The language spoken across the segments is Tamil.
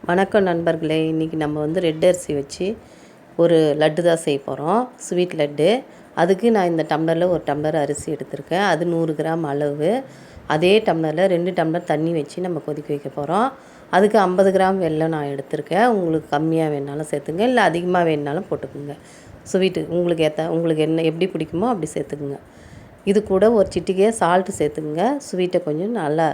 வணக்கம் நண்பர்களே, இன்றைக்கி நம்ம வந்து ரெட் அரிசி வச்சு ஒரு லட்டு தான் செய்ய போகிறோம். ஸ்வீட் லட்டு. அதுக்கு நான் இந்த டம்ளரில் ஒரு டம்ளர் அரிசி எடுத்திருக்கேன். அது 100 கிராம் அளவு. அதே டம்ளரில் 2 டம்ளர் தண்ணி வச்சு நம்ம கொதிக்க வைக்க போகிறோம். அதுக்கு 50 கிராம் வெல்லம் நான் எடுத்திருக்கேன். உங்களுக்கு கம்மியாக வேணுனாலும் சேர்த்துங்க, இல்லை அதிகமாக வேணுனாலும் போட்டுக்குங்க. ஸ்வீட்டு உங்களுக்கு என்ன எப்படி பிடிக்குமோ அப்படி சேர்த்துக்குங்க. இது கூட ஒரு சிட்டிகை சால்ட்டு சேர்த்துக்குங்க. ஸ்வீட்டை கொஞ்சம் நல்லா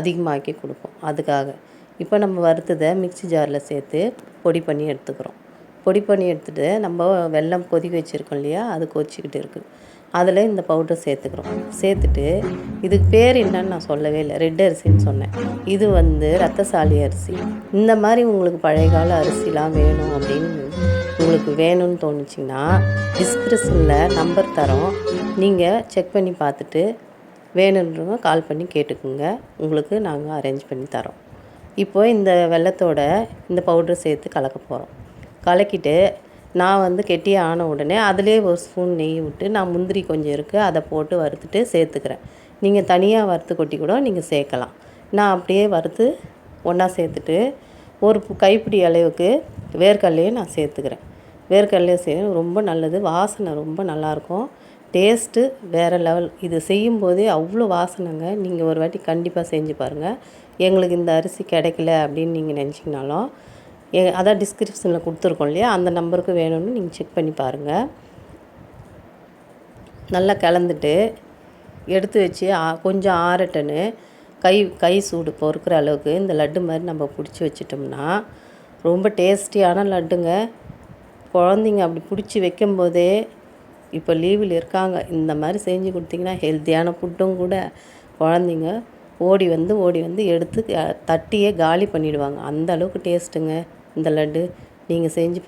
அதிகமாக்கி கொடுக்கும். அதுக்காக இப்போ நம்ம வறுத்ததை மிக்ஸி ஜாரில் சேர்த்து பொடி பண்ணி எடுத்துக்கிறோம். பொடி பண்ணி எடுத்துகிட்டு நம்ம வெல்லம் கொதிக்க வச்சுருக்கோம் இல்லையா, அது கொதிச்சிக்கிட்டு இருக்குது. அதில் இந்த பவுடர் சேர்த்துக்கிறோம். சேர்த்துட்டு இதுக்கு பேர் என்னன்னு நான் சொல்லவே இல்லை, ரெட் அரிசின்னு சொன்னேன். இது வந்து ரத்தசாலி அரிசி. இந்த மாதிரி உங்களுக்கு பழைய கால அரிசிலாம் வேணும் அப்படின்னு உங்களுக்கு வேணும்னு தோணுச்சிங்கன்னா டிஸ்கிரிப்ஷனில் நம்பர் தரோம். நீங்கள் செக் பண்ணி பார்த்துட்டு வேணுன்றவங்க கால் பண்ணி கேட்டுக்குங்க. உங்களுக்கு நாங்கள் அரேஞ்ச் பண்ணி தரோம். இப்போது இந்த வெல்லத்தோட இந்த பவுடரை சேர்த்து கலக்க போகிறோம். கலக்கிட்டு நான் வந்து கெட்டியாக ஆன உடனே அதிலே ஒரு ஸ்பூன் நெய் விட்டு, நான் முந்திரி கொஞ்சம் இருக்குது அதை போட்டு வறுத்துட்டு சேர்த்துக்கிறேன். நீங்கள் தனியாக வறுத்து கொட்டி கூட நீங்கள் சேர்க்கலாம். நான் அப்படியே வறுத்து ஒன்றா சேர்த்துட்டு ஒரு கைப்பிடி அளவுக்கு வேர்க்கடலையும் நான் சேர்த்துக்கிறேன். வேர்க்கடலையும் ரொம்ப நல்லது, வாசனை ரொம்ப நல்லாயிருக்கும், டேஸ்ட்டு வேறு லெவல். இது செய்யும்போதே அவ்வளோ வாசனைங்க. நீங்கள் ஒரு வாட்டி கண்டிப்பாக செஞ்சு பாருங்கள். எங்களுக்கு இந்த அரிசி கிடைக்கல அப்படின்னு நீங்கள் நினச்சிங்கனாலும் அதான் டிஸ்கிரிப்ஷனில் கொடுத்துருக்கோம் இல்லையா, அந்த நம்பருக்கு வேணும்னு நீங்கள் செக் பண்ணி பாருங்கள். நல்லா கலந்துட்டு எடுத்து வச்சு கொஞ்சம் ஆறட்டன்னு கை சூடு பொறுக்கிற அளவுக்கு இந்த லட்டு மாதிரி நம்ம பிடிச்சி வச்சிட்டோம்னா ரொம்ப டேஸ்டியான லட்டுங்க. குழந்தைங்க அப்படி பிடிச்சி வைக்கும்போதே இப்போ லீவில் இருக்காங்க, இந்த மாதிரி செஞ்சு கொடுத்தீங்கன்னா ஹெல்த்தியான ஃபுட்டும் கூட. குழந்தைங்க ஓடி வந்து எடுத்து தட்டியே காலி பண்ணிவிடுவாங்க. அந்த அளவுக்கு டேஸ்ட்டுங்க இந்த லட்டு. நீங்கள் செஞ்சு